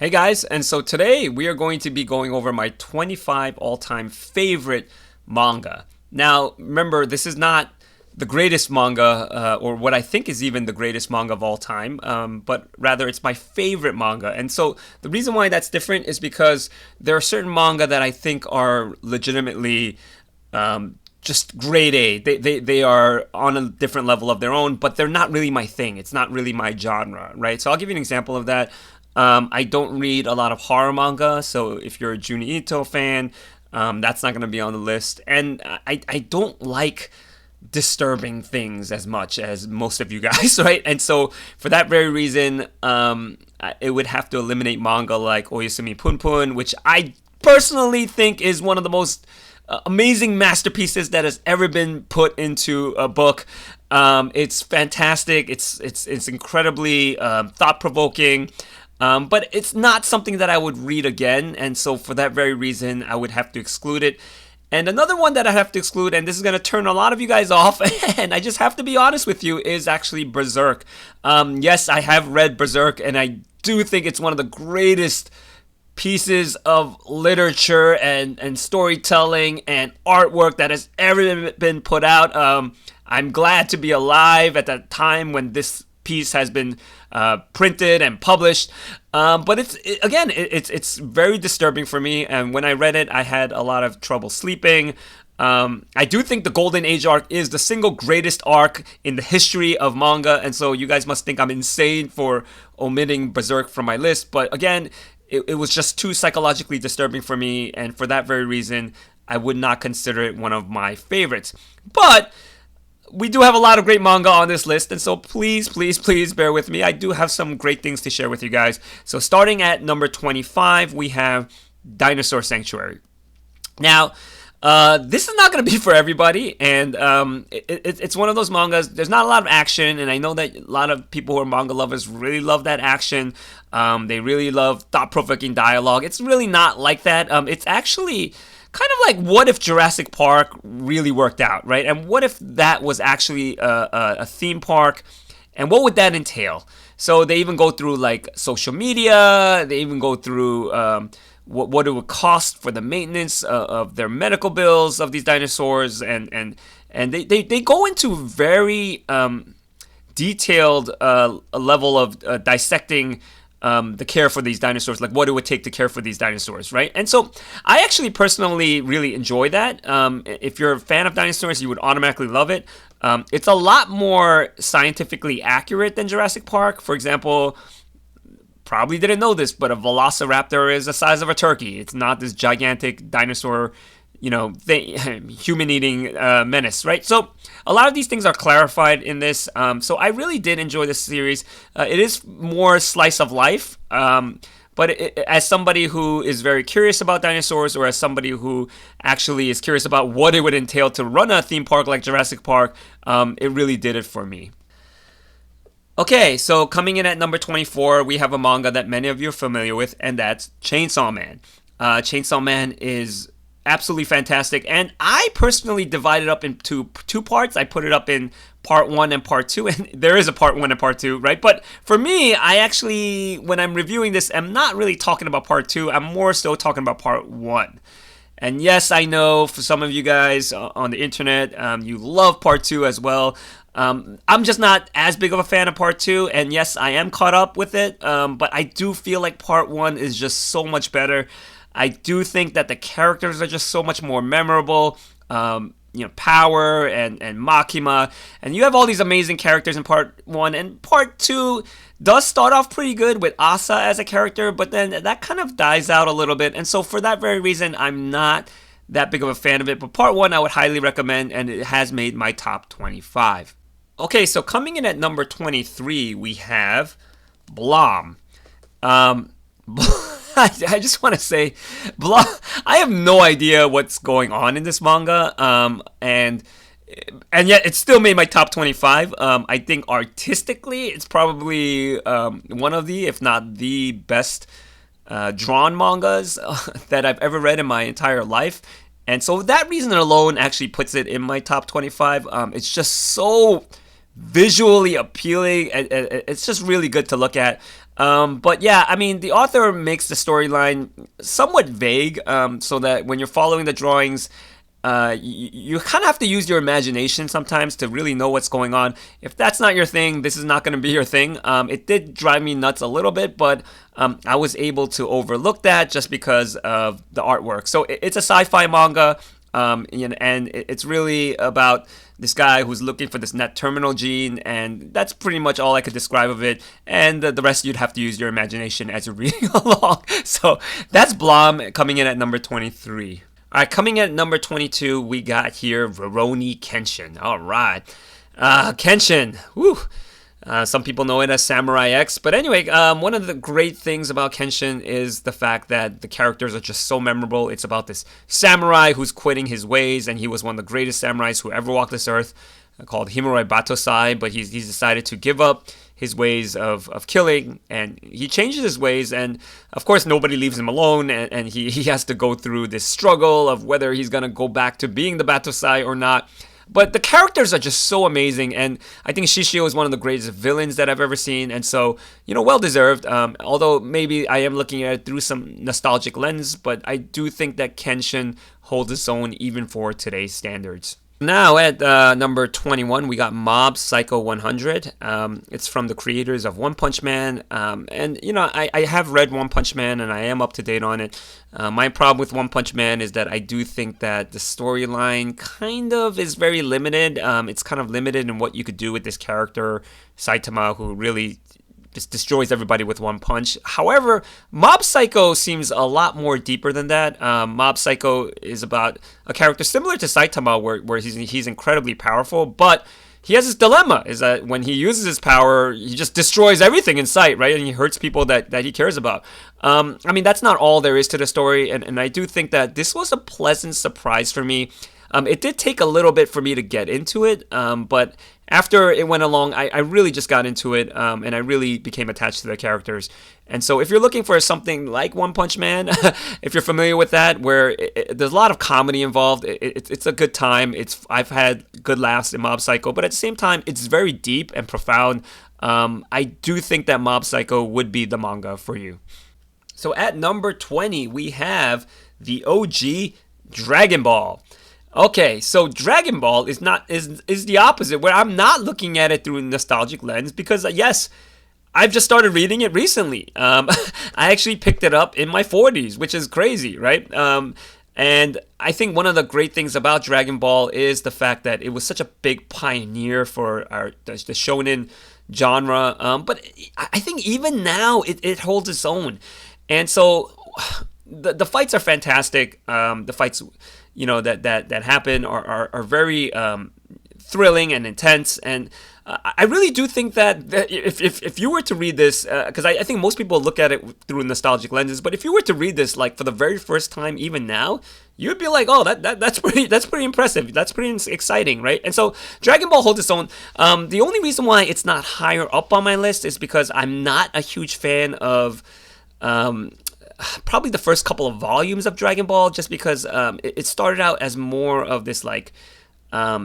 Hey guys, and so today we are going to be going over my 25 all-time favorite manga. Now, remember, this is not the greatest manga, or what I think is even the greatest manga of all time, but rather it's my favorite manga. And so the reason why that's different is because there are certain manga that I think are legitimately just grade A. They are on a different level of their own, but they're not really my thing. It's not really my genre, right? So I'll give you an example of that. I don't read a lot of horror manga, so if you're a Juni Ito fan, that's not going to be on the list. And I don't like disturbing things as much as most of you guys, right? And so for that very reason, it would have to eliminate manga like Oyasumi Punpun, which I personally think is one of the most amazing masterpieces that has ever been put into a book. It's fantastic. It's incredibly thought-provoking. But it's not something that I would read again, and so for that very reason, I would have to exclude it. And another one that I have to exclude, and this is going to turn a lot of you guys off, and I just have to be honest with you, is actually Berserk. Yes, I have read Berserk, and I do think it's one of the greatest pieces of literature and storytelling and artwork that has ever been put out. I'm glad to be alive at that time when this piece has been printed and published, but it's very disturbing for me, and when I read it I had a lot of trouble sleeping. I do think the Golden Age arc is the single greatest arc in the history of manga, and so you guys must think I'm insane for omitting Berserk from my list, but again, it was just too psychologically disturbing for me, and for that very reason I would not consider it one of my favorites. But we do have a lot of great manga on this list, and so please bear with me. I do have some great things to share with you guys. So starting at number 25, we have Dinosaur Sanctuary. Now, this is not going to be for everybody, and it's one of those mangas. There's not a lot of action, and I know that a lot of people who are manga lovers really love that action. They really love thought-provoking dialogue. It's really not like that. It's actually kind of like, what if Jurassic Park really worked out, right? And what if that was actually a theme park, and what would that entail? So they even go through like social media, they even go through what it would cost for the maintenance of their medical bills of these dinosaurs, and they go into very detailed level of dissecting the care for these dinosaurs, like what it would take to care for these dinosaurs, right? And so I actually personally really enjoy that. If you're a fan of dinosaurs, you would automatically love it. It's a lot more scientifically accurate than Jurassic Park. For example, probably didn't know this, but a velociraptor is the size of a turkey. It's not this gigantic dinosaur, human-eating menace, right? So a lot of these things are clarified in this. So I really did enjoy this series. It is more slice of life, but as somebody who is very curious about dinosaurs, or as somebody who actually is curious about what it would entail to run a theme park like Jurassic Park, it really did it for me. Okay, so coming in at number 24, we have a manga that many of you are familiar with, and that's Chainsaw Man. Chainsaw Man is absolutely fantastic, and I personally divided up into two parts. I put it up in part 1 and part 2, and there is a part 1 and part 2, right? But for me, I actually, when I'm reviewing this, I'm not really talking about part 2. I'm more so talking about part 1. And yes, I know for some of you guys on the internet, you love part 2 as well. I'm just not as big of a fan of part 2, and yes, I am caught up with it, but I do feel like part 1 is just so much better. I do think that the characters are just so much more memorable. Power and Makima, and you have all these amazing characters in part 1, and part 2 does start off pretty good with Asa as a character, but then that kind of dies out a little bit, and so for that very reason, I'm not that big of a fan of it, but part 1 I would highly recommend, and it has made my top 25. Okay, so coming in at number 23, we have Blom. I just want to say, I have no idea what's going on in this manga, and yet it still made my top 25. I think artistically, it's probably one of the, if not the best drawn mangas that I've ever read in my entire life. And so that reason alone actually puts it in my top 25. It's just so visually appealing. It's just really good to look at. But yeah, I mean, the author makes the storyline somewhat vague, so that when you're following the drawings, you kind of have to use your imagination sometimes to really know what's going on. If that's not your thing, this is not going to be your thing. It did drive me nuts a little bit, but I was able to overlook that just because of the artwork. So it's a sci-fi manga, and it's really about this guy who's looking for this net terminal gene, and that's pretty much all I could describe of it. And the rest you'd have to use your imagination as you're reading along. So that's Blom coming in at number 23. All right, coming in at number 22, we got here Rurouni Kenshin. All right. Kenshin. Whew. Some people know it as Samurai X. But anyway, one of the great things about Kenshin is the fact that the characters are just so memorable. It's about this samurai who's quitting his ways, and he was one of the greatest samurais who ever walked this earth, called Himuroi Batosai. But he's decided to give up his ways of killing, and he changes his ways, and of course nobody leaves him alone, and he has to go through this struggle of whether he's going to go back to being the Batosai or not. But the characters are just so amazing, and I think Shishio is one of the greatest villains that I've ever seen, and so, well deserved, although maybe I am looking at it through some nostalgic lens, but I do think that Kenshin holds its own even for today's standards. Now at number 21, we got Mob Psycho 100. It's from the creators of One Punch Man. And, I have read One Punch Man and I am up to date on it. My problem with One Punch Man is that I do think that the storyline kind of is very limited. It's kind of limited in what you could do with this character, Saitama, who really just destroys everybody with one punch. However, Mob Psycho seems a lot more deeper than that. Mob Psycho is about a character similar to Saitama, where he's incredibly powerful, but he has this dilemma, is that when he uses his power, he just destroys everything in sight, right? And he hurts people that he cares about. I mean, that's not all there is to the story, and I do think that this was a pleasant surprise for me. It did take a little bit for me to get into it, but after it went along, I really just got into it, and I really became attached to the characters. And so if you're looking for something like One Punch Man, if you're familiar with that, where there's a lot of comedy involved, it's a good time. I've had good laughs in Mob Psycho, but at the same time, it's very deep and profound. I do think that Mob Psycho would be the manga for you. So at number 20, we have the OG Dragon Ball. Okay, so Dragon Ball is the opposite, where I'm not looking at it through a nostalgic lens, because yes, I've just started reading it recently. I actually picked it up in my 40s, which is crazy, right? And I think one of the great things about Dragon Ball is the fact that it was such a big pioneer for the shonen genre. But I think even now it holds its own. And so the fights are fantastic. The fights that happen are very thrilling and intense, and I really do think that if you were to read this, because I think most people look at it through nostalgic lenses, but if you were to read this like for the very first time, even now, you'd be like, oh, that's pretty impressive, that's pretty exciting, right? And so Dragon Ball holds its own. The only reason why it's not higher up on my list is because I'm not a huge fan of probably the first couple of volumes of Dragon Ball, just because it started out as more of this like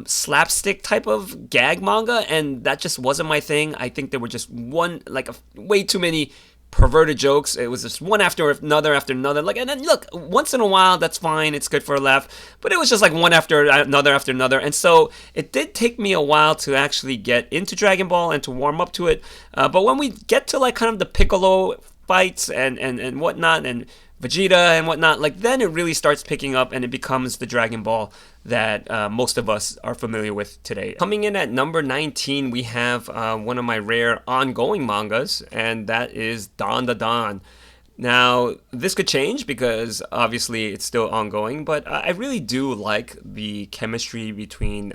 slapstick type of gag manga, and that just wasn't my thing. I think there were just way too many perverted jokes. It was just one after another, like, and then look, once in a while that's fine, it's good for a laugh, but it was just like one after another, and so it did take me a while to actually get into Dragon Ball and to warm up to it. But when we get to like kind of the Piccolo fights and whatnot, and Vegeta and whatnot, like, then it really starts picking up and it becomes the Dragon Ball that most of us are familiar with today. Coming in at number 19, we have one of my rare ongoing mangas, and that is Dan Da Dan. Now, this could change because obviously it's still ongoing, but I really do like the chemistry between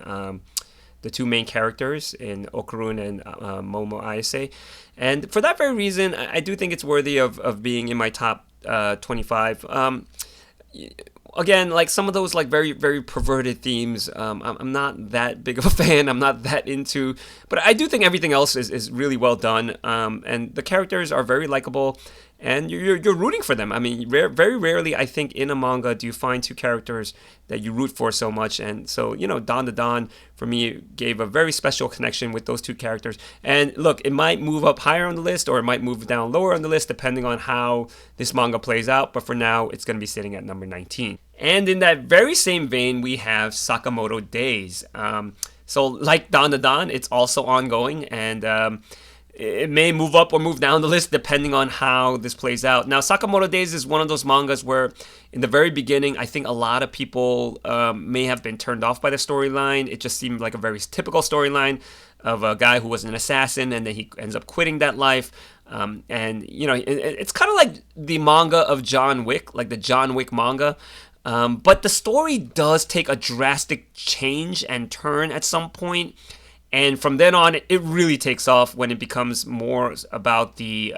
the two main characters in Okarun and Momo Ayase. And for that very reason, I do think it's worthy of being in my top 25. Again, like some of those like very, very perverted themes, I'm not that big of a fan. I'm not that into, but I do think everything else is really well done. And the characters are very likable. and you're rooting for them. I mean, very rarely, I think, in a manga do you find two characters that you root for so much. And so, Dawn to Dawn, for me, gave a very special connection with those two characters. And look, it might move up higher on the list, or it might move down lower on the list, depending on how this manga plays out. But for now, it's going to be sitting at number 19. And in that very same vein, we have Sakamoto Days. So like Dawn to Dawn, it's also ongoing, and it may move up or move down the list depending on how this plays out. Now, Sakamoto Days is one of those mangas where in the very beginning, I think a lot of people may have been turned off by the storyline. It just seemed like a very typical storyline of a guy who was an assassin, and then he ends up quitting that life. It's kind of like the manga of John Wick, like the John Wick manga. But the story does take a drastic change and turn at some point. And from then on, it really takes off when it becomes more about the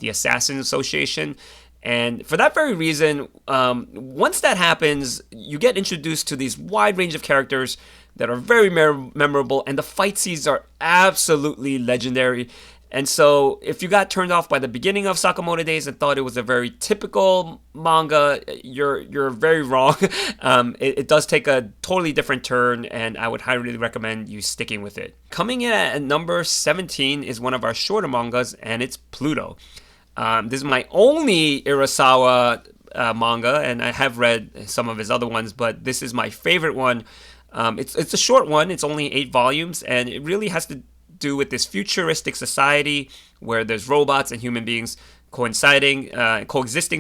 Assassin Association. And for that very reason, once that happens, you get introduced to these wide range of characters that are very memorable, and the fight scenes are absolutely legendary. And so if you got turned off by the beginning of Sakamoto Days and thought it was a very typical manga, you're very wrong. It does take a totally different turn, and I would highly recommend you sticking with it. Coming in at number 17 is one of our shorter mangas, and it's Pluto. This is my only Urasawa manga, and I have read some of his other ones, but this is my favorite one. It's a short one. It's only 8 volumes, and it really has to do with this futuristic society where there's robots and human beings coexisting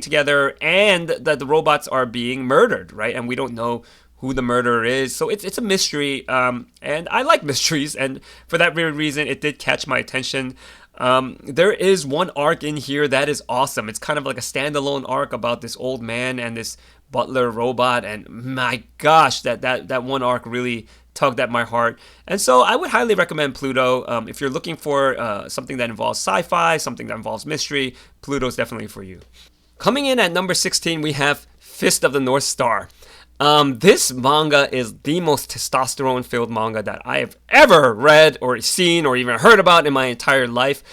together, and that the robots are being murdered, right? And we don't know who the murderer is, so it's a mystery, and I like mysteries, and for that very reason, it did catch my attention. There is one arc in here that is awesome. It's kind of like a standalone arc about this old man and this butler robot, and my gosh, that one arc really tugged at my heart. And so I would highly recommend Pluto. If you're looking for something that involves sci-fi, something that involves mystery, Pluto's definitely for you. Coming in at number 16, we have Fist of the North Star. This manga is the most testosterone-filled manga that I have ever read or seen or even heard about in my entire life.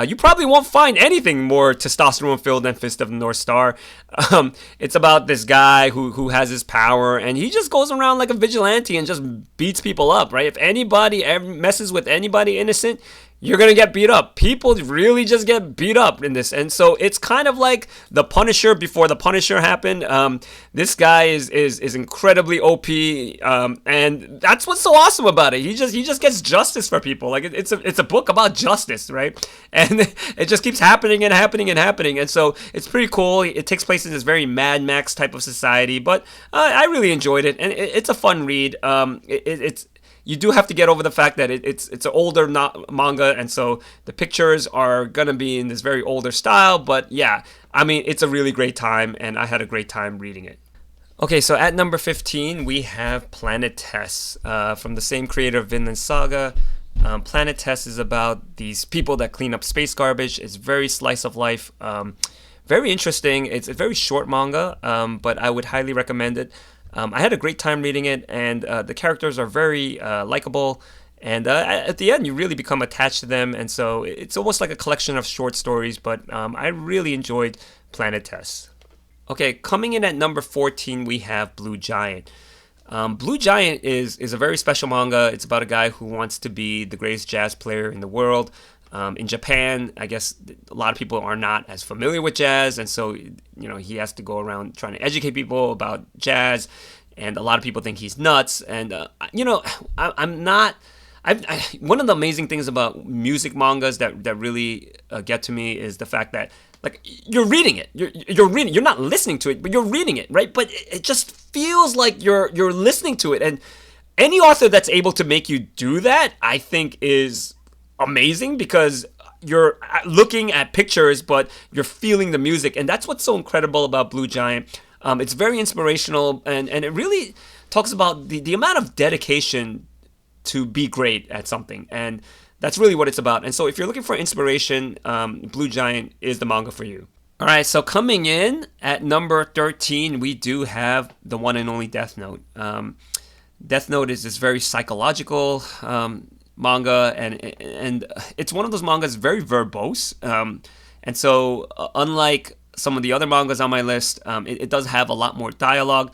You probably won't find anything more testosterone-filled than Fist of the North Star. It's about this guy who has his power, and he just goes around like a vigilante and just beats people up, right? If anybody ever messes with anybody innocent, you're going to get beat up. People really just get beat up in this. And so it's kind of like The Punisher before The Punisher happened. This guy is incredibly OP, and that's what's so awesome about it. He just gets justice for people. Like it's a book about justice, right? And it just keeps happening and happening and happening. And so it's pretty cool. It takes place in this very Mad Max type of society, but I really enjoyed it, and it's a fun read. You do have to get over the fact that it's an older manga, and so the pictures are gonna be in this very older style. But yeah, I mean, it's a really great time, and I had a great time reading it. Okay, so at number 15, we have Planet Test from the same creator of Vinland Saga. Planet Test is about these people that clean up space garbage. It's very slice of life, very interesting. It's a very short manga, but I would highly recommend it. I had a great time reading it, and the characters are very likable, and at the end you really become attached to them, and so it's almost like a collection of short stories, but I really enjoyed Planet Test. Okay, coming in at number 14, we have Blue Giant. Blue Giant is a very special manga. It's about a guy who wants to be the greatest jazz player in the world. In Japan, I guess a lot of people are not as familiar with jazz, and so he has to go around trying to educate people about jazz, and a lot of people think he's nuts. And I'm not. One of the amazing things about music mangas that really get to me is the fact that like you're reading it, you're reading, you're not listening to it, but you're reading it, right? But it just feels like you're listening to it, and any author that's able to make you do that, I think, is amazing, because you're looking at pictures but you're feeling the music, and that's what's so incredible about Blue Giant. It's very inspirational, and it really talks about the amount of dedication to be great at something, and that's really what it's about. And so if you're looking for inspiration, Blue Giant is the manga for you. All right, so coming in at number 13, we do have the one and only Death Note. Death Note is this very psychological manga, and it's one of those mangas very verbose. And so, unlike some of the other mangas on my list, it does have a lot more dialogue.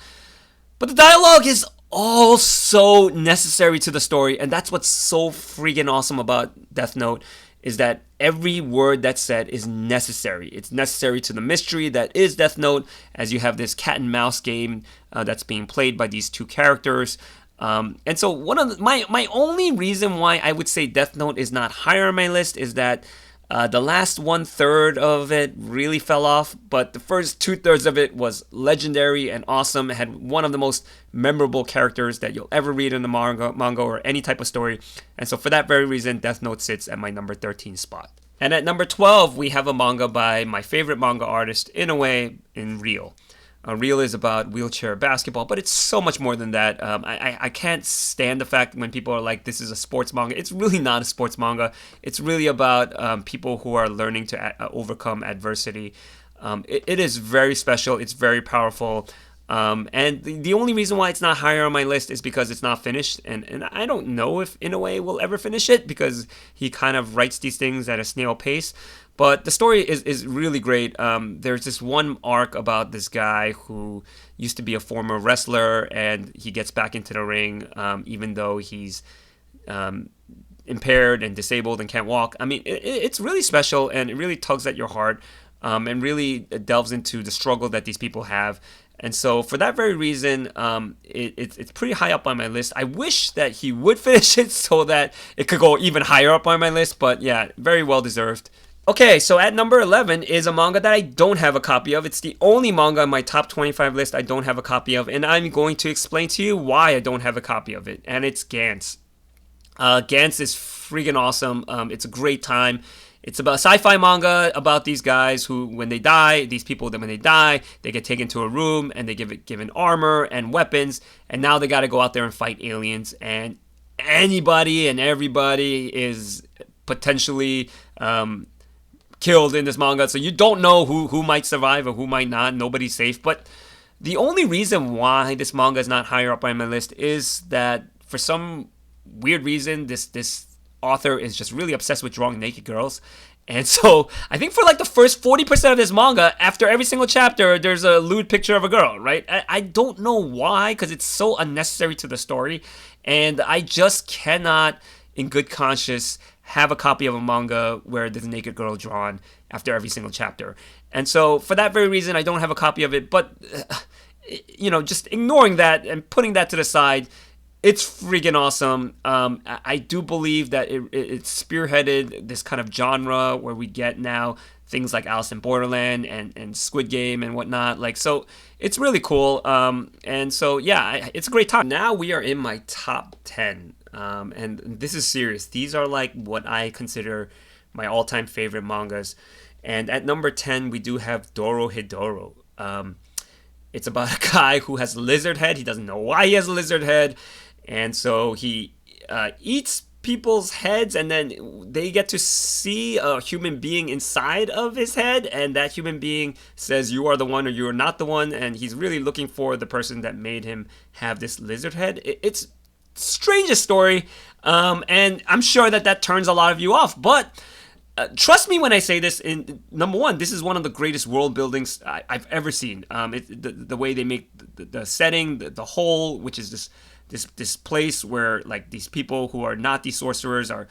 But the dialogue is also necessary to the story, and that's what's so freaking awesome about Death Note is that every word that's said is necessary. It's necessary to the mystery that is Death Note, as you have this cat and mouse game that's being played by these two characters. And so one of my only reason why I would say Death Note is not higher on my list is that the last 1/3 of it really fell off, but the first 2/3 of it was legendary and awesome. It had one of the most memorable characters that you'll ever read in the manga or any type of story. And so for that very reason, Death Note sits at my number 13 spot. And at number 12, we have a manga by my favorite manga artist, in a way, in Real. Real is about wheelchair basketball, but it's so much more than that. I can't stand the fact when people are like, this is a sports manga. It's really not a sports manga. It's really about people who are learning to overcome adversity. It is very special. It's very powerful. And the only reason why it's not higher on my list is because it's not finished. And I don't know if, in a way, we'll ever finish it because he kind of writes these things at a snail pace. But the story is really great. There's this one arc about this guy who used to be a former wrestler, and he gets back into the ring even though he's impaired and disabled and can't walk. I mean, it's really special, and it really tugs at your heart and really delves into the struggle that these people have. And so for that very reason, it's pretty high up on my list. I wish that he would finish it so that it could go even higher up on my list. But yeah, very well deserved. Okay, so at number 11 is a manga that I don't have a copy of. It's the only manga on my top 25 list I don't have a copy of, and I'm going to explain to you why I don't have a copy of it, and it's Gantz. Gantz is freaking awesome. It's a great time. It's about sci-fi manga about these guys who, when they die, these people, when they die, they get taken to a room and they given armor and weapons, and now they got to go out there and fight aliens, and anybody and everybody is potentially killed in this manga, so you don't know who might survive or who might not. Nobody's safe. But the only reason why this manga is not higher up on my list is that for some weird reason, this author is just really obsessed with drawing naked girls. And so I think for like the first 40% of this manga, after every single chapter, there's a lewd picture of a girl, right? I don't know why, because it's so unnecessary to the story, and I just cannot, in good conscience, have a copy of a manga where there's a naked girl drawn after every single chapter. And so for that very reason, I don't have a copy of it. But, just ignoring that and putting that to the side, it's freaking awesome. I do believe that it spearheaded this kind of genre where we get now things like Alice in Borderland and Squid Game and whatnot. Like, so it's really cool. And so, yeah, it's a great time. Now we are in my top 10. And this is serious. These are like what I consider my all-time favorite mangas. And at number 10, we do have Dorohedoro. It's about a guy who has a lizard head. He doesn't know why he has a lizard head. And so he eats people's heads, and then they get to see a human being inside of his head. And that human being says, you are the one or you are not the one. And he's really looking for the person that made him have this lizard head. It's strangest story, and I'm sure that turns a lot of you off, but trust me when I say this. In number one, this is one of the greatest world buildings I've ever seen. The way they make the setting, the whole, which is this place where like these people who are not these sorcerers are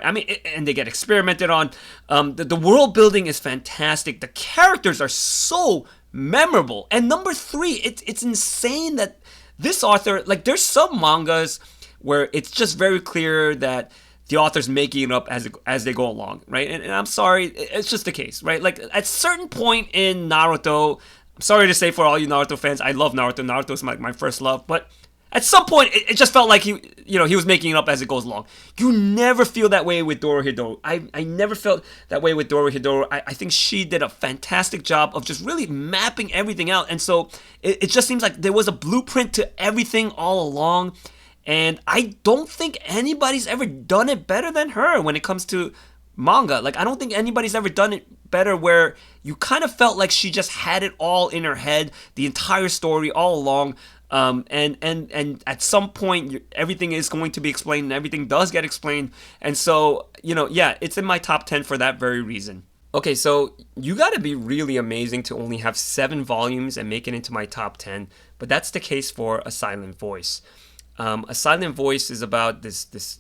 and they get experimented on. The world building is fantastic. The characters are so memorable. And number three, it's insane that this author, like, there's some mangas where it's just very clear that the author's making it up as they go along, right? And I'm sorry, it's just the case, right? Like, at certain point in Naruto, I'm sorry to say for all you Naruto fans, I love Naruto. Naruto is my first love, but at some point, it just felt like he was making it up as it goes along. You never feel that way with Dorohedoro. I never felt that way with Dorohedoro. I think she did a fantastic job of just really mapping everything out. And so it just seems like there was a blueprint to everything all along. And I don't think anybody's ever done it better than her when it comes to manga. Like, I don't think anybody's ever done it better where you kind of felt like she just had it all in her head, the entire story all along. And at some point, everything is going to be explained, and everything does get explained. And so, yeah, it's in my top 10 for that very reason. Okay, so you got to be really amazing to only have 7 volumes and make it into my top 10, but that's the case for A Silent Voice. A Silent Voice is about this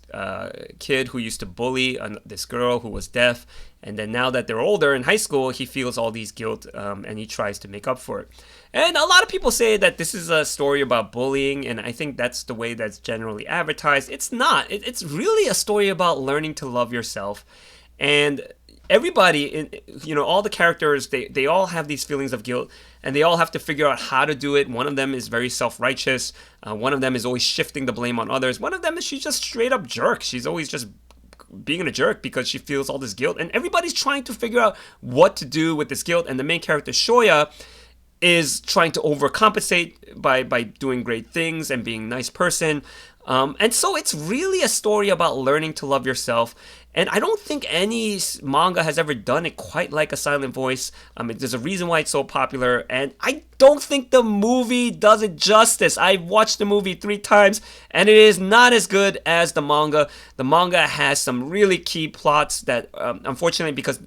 kid who used to bully this girl who was deaf, and then now that they're older in high school, he feels all these guilt, and he tries to make up for it. And a lot of people say that this is a story about bullying, and I think that's the way that's generally advertised. It's not. It's really a story about learning to love yourself, and everybody all the characters, they all have these feelings of guilt, and they all have to figure out how to do it. One of them is very self-righteous, one of them is always shifting the blame on others, one of them is she's just straight up jerk, she's always just being a jerk because she feels all this guilt, and everybody's trying to figure out what to do with this guilt. And the main character, Shoya, is trying to overcompensate by doing great things and being a nice person. And so it's really a story about learning to love yourself. And I don't think any manga has ever done it quite like A Silent Voice. There's a reason why it's so popular, and I don't think the movie does it justice. I've watched the movie 3 times, and it is not as good as the manga. The manga has some really key plots that, unfortunately, because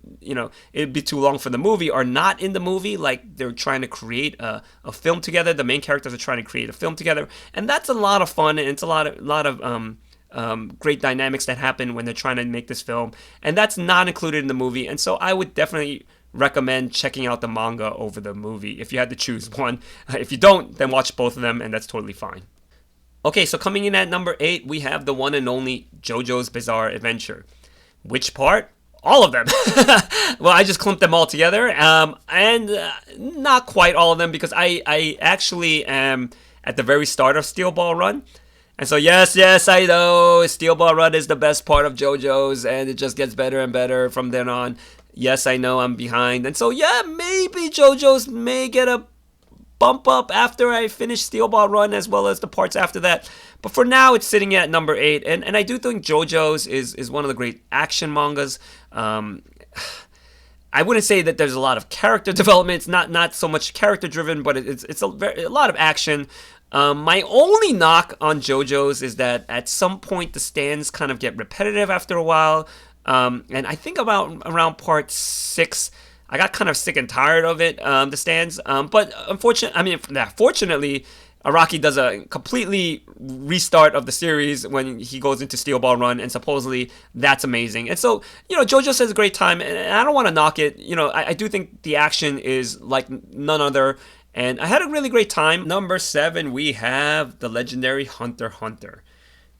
it'd be too long for the movie, are not in the movie. Like, they're trying to create a film together. The main characters are trying to create a film together, and that's a lot of fun, and it's a lot of great dynamics that happen when they're trying to make this film, and that's not included in the movie. And so I would definitely recommend checking out the manga over the movie if you had to choose one. If you don't, then watch both of them, and that's totally fine. Okay, so coming in at number 8, we have the one and only JoJo's Bizarre Adventure. Which part? All of them. Well, I just clumped them all together, and not quite all of them, because I actually am at the very start of Steel Ball Run. And so, yes, I know Steel Ball Run is the best part of JoJo's, and it just gets better and better from then on. Yes, I know I'm behind. And so, yeah, maybe JoJo's may get a bump up after I finish Steel Ball Run, as well as the parts after that. But for now, it's sitting at number 8. And I do think JoJo's is one of the great action mangas. I wouldn't say that there's a lot of character development. It's not so much character driven, but it's a lot of action. My only knock on JoJo's is that at some point the stands kind of get repetitive after a while. And I think around part 6, I got kind of sick and tired of it, the stands. But fortunately, Araki does a completely restart of the series when he goes into Steel Ball Run, and supposedly that's amazing. And so, JoJo has a great time, and I don't want to knock it. I do think the action is like none other, and I had a really great time. Number 7, we have the legendary Hunter x Hunter.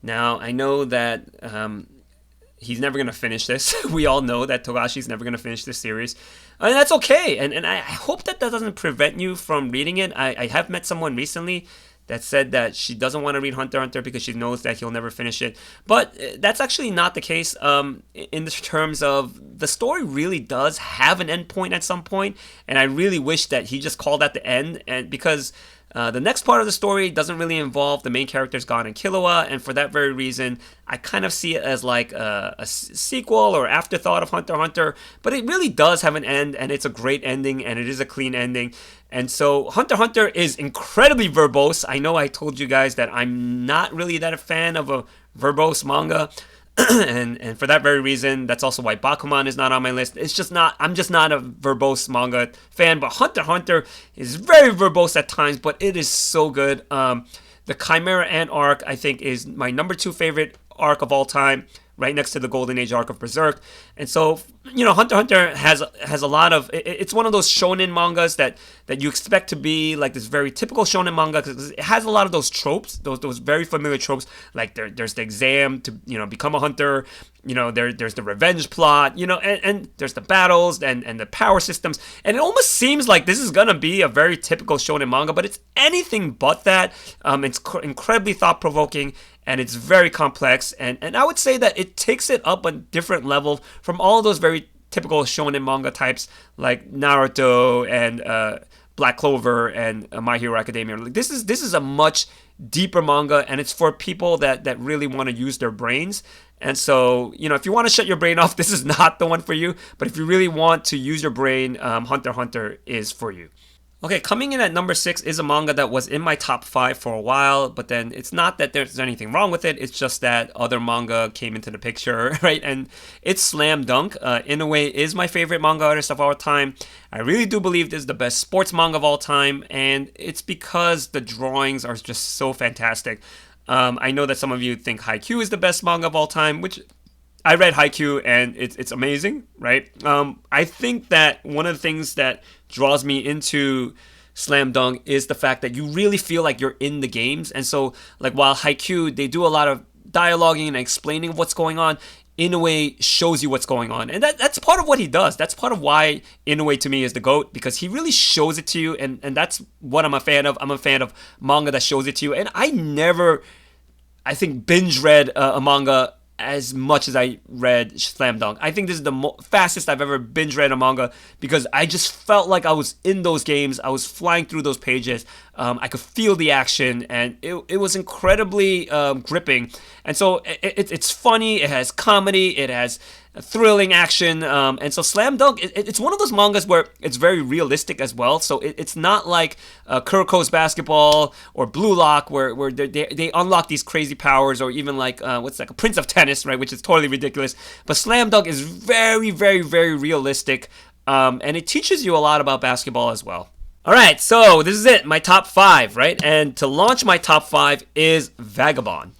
Now, I know that he's never going to finish this. We all know that Togashi's never going to finish this series. And that's okay. And I hope that doesn't prevent you from reading it. I have met someone recently that said that she doesn't want to read Hunter x Hunter because she knows that he'll never finish it. But that's actually not the case in the terms of the story really does have an end point at some point. And I really wish that he just called that the end, and because the next part of the story doesn't really involve the main characters Gon and Killua, and for that very reason, I kind of see it as like a sequel or afterthought of Hunter x Hunter, but it really does have an end, and it's a great ending, and it is a clean ending. And so Hunter x Hunter is incredibly verbose. I know I told you guys that I'm not really that a fan of a verbose manga, and for that very reason, that's also why Bakuman is not on my list. I'm just not a verbose manga fan, but Hunter x Hunter is very verbose at times, but it is so good. The Chimera Ant arc, I think, is my number 2 favorite arc of all time, right next to the Golden Age arc of Berserk. And so, Hunter x Hunter has a lot of, it's one of those shonen mangas that you expect to be like this very typical shonen manga, because it has a lot of those tropes, those very familiar tropes, like there's the exam to, become a hunter, there's the revenge plot, and there's the battles and the power systems. And it almost seems like this is going to be a very typical shonen manga, but it's anything but that. It's incredibly thought-provoking, and it's very complex, and I would say that it takes it up a different level from all those very typical shonen manga types like Naruto and Black Clover and My Hero Academia. Like, this is a much deeper manga, and it's for people that really want to use their brains. And so, if you want to shut your brain off, this is not the one for you. But if you really want to use your brain, Hunter x Hunter is for you. Okay, coming in at number 6 is a manga that was in my top 5 for a while, but then it's not that there's anything wrong with it, it's just that other manga came into the picture, right? And it's Slam Dunk. In a way, is my favorite manga artist of all time. I really do believe this is the best sports manga of all time, and it's because the drawings are just so fantastic. I know that some of you think Haikyuu is the best manga of all time, which I read Haikyuu and it's amazing, right? I think that one of the things that draws me into Slam Dunk is the fact that you really feel like you're in the games. And so, like, while Haikyuu, they do a lot of dialoguing and explaining of what's going on, Inoue shows you what's going on. And that's part of what he does. That's part of why Inoue to me is the GOAT, because he really shows it to you. And that's what I'm a fan of. I'm a fan of manga that shows it to you. And I never, I think, binge read a manga as much as I read Slam Dunk. I think this is the fastest I've ever binge read a manga, because I just felt like I was in those games. I was flying through those pages. I could feel the action, and it was incredibly gripping. And so it's funny, it has comedy, it has thrilling action, and so Slam Dunk, it's one of those mangas where it's very realistic as well. So it's not like Kuroko's Basketball or Blue Lock, where they unlock these crazy powers, or even like what's like a Prince of Tennis, right, which is totally ridiculous. But Slam Dunk is very, very, very realistic, and it teaches you a lot about basketball as well. All right, so this is it, my top 5, right? And to launch my top 5 is Vagabond.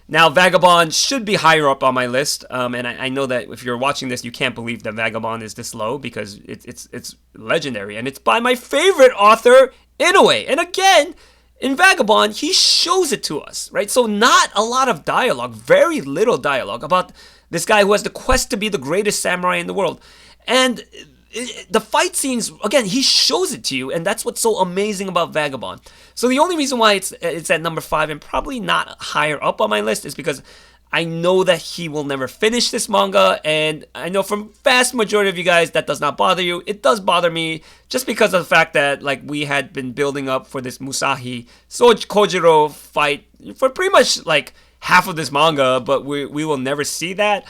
Now, Vagabond should be higher up on my list, and I know that if you're watching this, you can't believe that Vagabond is this low, because it's legendary, and it's by my favorite author, Inoue. And again, in Vagabond, he shows it to us, right? So not a lot of dialogue, very little dialogue about this guy who has the quest to be the greatest samurai in the world. And the fight scenes, again, he shows it to you, and that's what's so amazing about Vagabond. So the only reason why it's at number 5 and probably not higher up on my list is because I know that he will never finish this manga, and I know from vast majority of you guys that does not bother you. It does bother me, just because of the fact that, like, we had been building up for this Musashi Kojiro fight for pretty much like half of this manga, but we will never see that.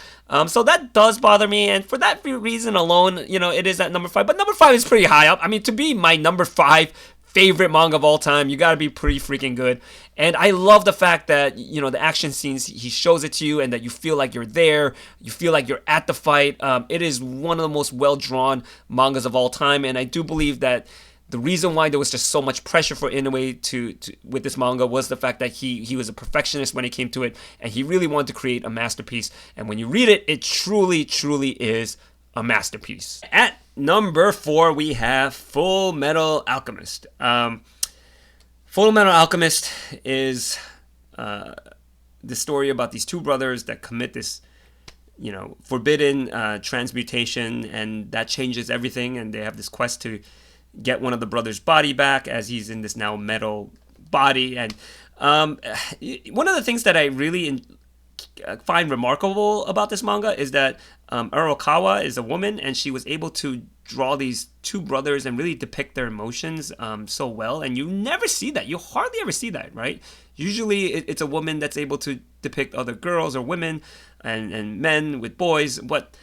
So that does bother me, and for that reason alone, it is at number 5. But number 5 is pretty high up. I mean, to be my number 5 favorite manga of all time, you gotta be pretty freaking good. And I love the fact that, the action scenes, he shows it to you, and that you feel like you're there, you feel like you're at the fight. It is one of the most well-drawn mangas of all time, and I do believe that the reason why there was just so much pressure for Inoue to with this manga was the fact that he was a perfectionist when it came to it, and he really wanted to create a masterpiece. And when you read it, it truly, truly is a masterpiece. At number 4, we have Full Metal Alchemist. Full Metal Alchemist is the story about these two brothers that commit this, forbidden transmutation, and that changes everything. And they have this quest to get one of the brothers' body back, as he's in this now metal body. And one of the things that I really find remarkable about this manga is that Arakawa is a woman, and she was able to draw these two brothers and really depict their emotions so well. And you never see that. You hardly ever see that, right? Usually it's a woman that's able to depict other girls or women and men with boys. But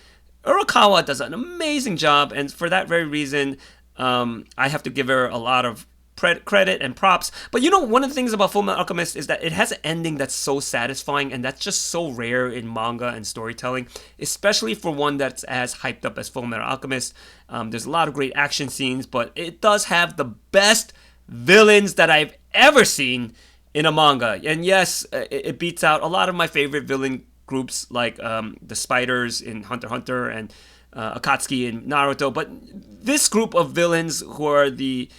Arakawa does an amazing job, and for that very reason, I have to give her a lot of credit and props. But one of the things about Fullmetal Alchemist is that it has an ending that's so satisfying, and that's just so rare in manga and storytelling, especially for one that's as hyped up as Fullmetal Alchemist. There's a lot of great action scenes, but it does have the best villains that I've ever seen in a manga. And yes, it beats out a lot of my favorite villain groups, like the spiders in Hunter x Hunter and Akatsuki in Naruto. But this group of villains, who are the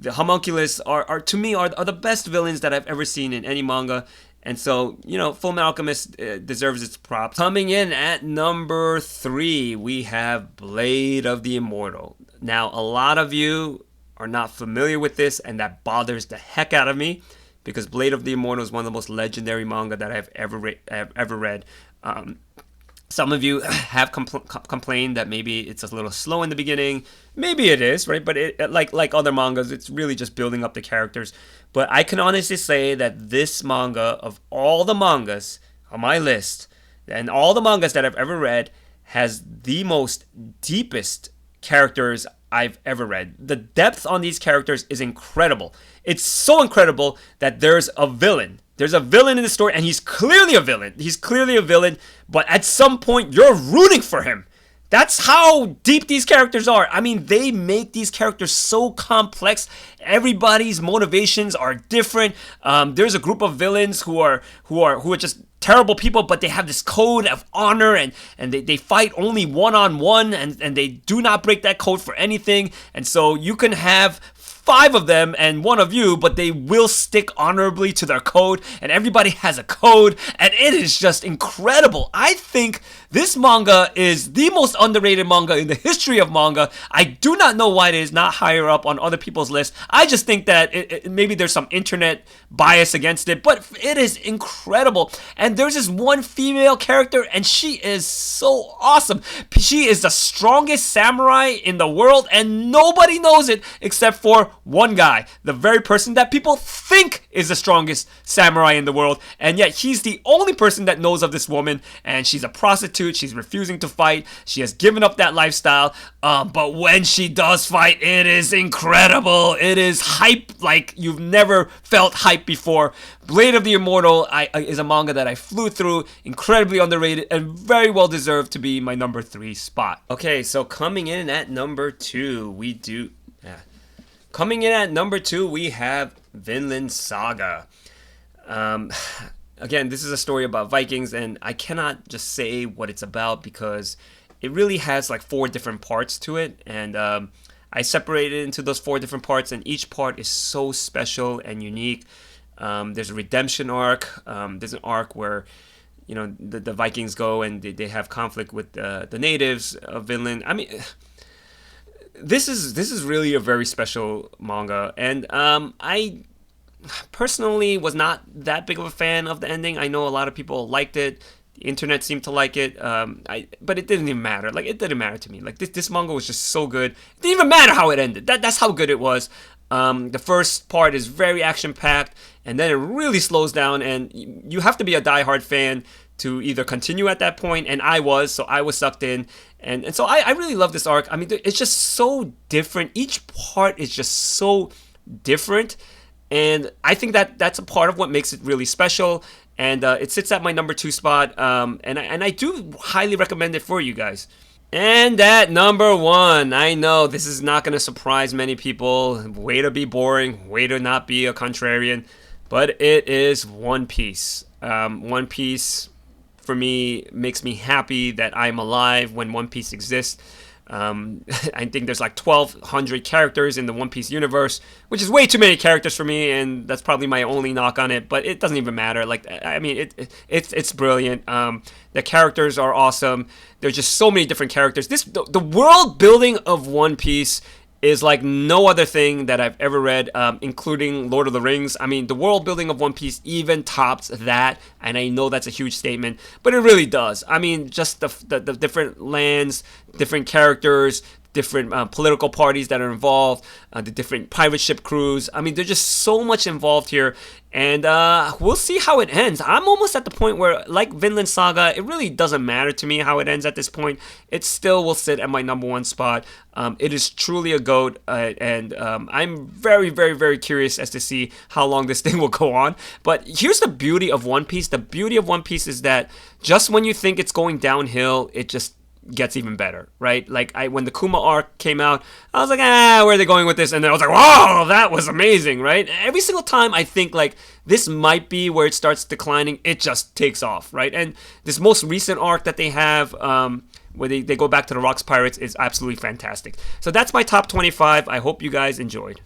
homunculus, are to me are the best villains that I've ever seen in any manga. And so, Fullmetal Alchemist deserves its props. Coming in at number 3, we have Blade of the Immortal. Now, a lot of you are not familiar with this, and that bothers the heck out of me, because Blade of the Immortal is one of the most legendary manga that I've ever read. Some of you have complained that maybe it's a little slow in the beginning. Maybe it is, right? But like other mangas, it's really just building up the characters. But I can honestly say that this manga, of all the mangas on my list, and all the mangas that I've ever read, has the most deepest characters I've ever read. The depth on these characters is incredible. It's so incredible that there's a villain. There's a villain in the story, and he's clearly a villain. He's clearly a villain, but at some point, you're rooting for him. That's how deep these characters are. I mean, they make these characters so complex. Everybody's motivations are different. There's a group of villains who are just terrible people, but they have this code of honor, and they fight only one-on-one, and they do not break that code for anything. And so you can have 5 of them and 1 of you, but they will stick honorably to their code, and everybody has a code, and it is just incredible. I think this manga is the most underrated manga in the history of manga. I do not know why it is not higher up on other people's lists. I just think that maybe there's some internet bias against it, but it is incredible. And there's this one female character, and she is so awesome. She is the strongest samurai in the world, and nobody knows it except for one guy, the very person that people think is the strongest samurai in the world, and yet he's the only person that knows of this woman, and she's a prostitute. She's refusing to fight. She has given up that lifestyle, but when she does fight, it is incredible. It is hype like you've never felt hype before. Blade of the Immortal is a manga that I flew through, incredibly underrated, and very well deserved to be my number 3 spot. Okay, so coming in at number 2, Coming in at number 2, we have Vinland Saga. Again, this is a story about Vikings, and I cannot just say what it's about because it really has like 4 different parts to it, and I separated it into those 4 different parts, and each part is so special and unique. There's a redemption arc. There's an arc where the Vikings go and they have conflict with the natives of Vinland. I mean, this is really a very special manga, and I personally was not that big of a fan of the ending. I know a lot of people liked it. The internet seemed to like it. But it didn't even matter. Like, it didn't matter to me. Like, this manga was just so good. It didn't even matter how it ended. That's how good it was. The first part is very action-packed, and then it really slows down, and you have to be a diehard fan to either continue at that point, and I was sucked in, and so I really love this arc. I mean, it's just so different. Each part is just so different, and I think that's a part of what makes it really special, and it sits at my number 2 spot, and I do highly recommend it for you guys. And at number 1, I know this is not going to surprise many people. Way to be boring, way to not be a contrarian, but it is One Piece. One Piece, for me, makes me happy that I'm alive when One Piece exists. I think there's like 1,200 characters in the One Piece universe, which is way too many characters for me, and that's probably my only knock on it. But it doesn't even matter. Like, I mean, it's brilliant. The characters are awesome. There's just so many different characters. The world building of One Piece is like no other thing that I've ever read, including Lord of the Rings. I mean, the world building of One Piece even tops that, and I know that's a huge statement, but it really does. I mean, just the different lands, different characters, different political parties that are involved, the different pirate ship crews. I mean, there's just so much involved here, and we'll see how it ends. I'm almost at the point where, like Vinland Saga, it really doesn't matter to me how it ends at this point. It still will sit at my number 1 spot. It is truly a GOAT, and I'm very, very, very curious as to see how long this thing will go on. But here's the beauty of One Piece. The beauty of One Piece is that just when you think it's going downhill, it just gets even better, right? Like, when the Kuma arc came out, I was like, where are they going with this? And then I was like, whoa, that was amazing, right? Every single time I think, like, this might be where it starts declining, it just takes off, right? And this most recent arc that they have, where they go back to the Rocks Pirates, is absolutely fantastic. So that's my top 25. I hope you guys enjoyed.